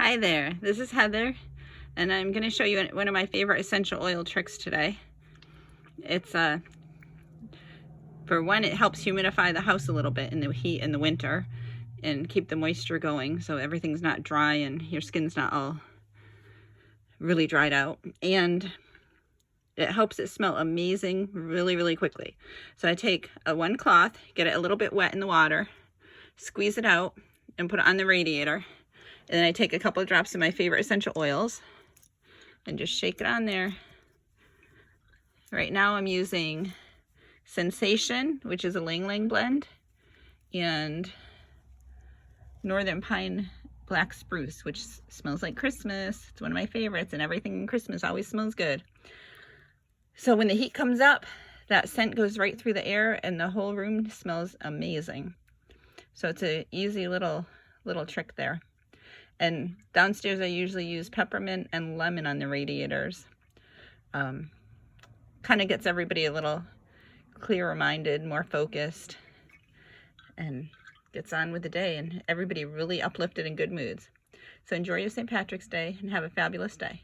Hi there, this is Heather, and I'm going to show you one of my favorite essential oil tricks today. It's for one, it helps humidify the house a little bit in the heat in the winter and keep the moisture going so everything's not dry and your skin's not all really dried out. And it helps it smell amazing really quickly. So I take one cloth, get it a little bit wet in the water, squeeze it out, and put it on the radiator. And then I take a couple of drops of my favorite essential oils and just shake it on there. Right now I'm using Sensation, which is a Lang Lang blend, and Northern Pine Black Spruce, which smells like Christmas. It's one of my favorites, and everything in Christmas always smells good. So when the heat comes up, that scent goes right through the air and the whole room smells amazing. So it's an easy little trick there. And downstairs I usually use peppermint and lemon on the radiators. Kind of gets everybody a little clearer minded, more focused, and gets on with the day, and everybody really uplifted in good moods. So enjoy your St. Patrick's Day and have a fabulous day.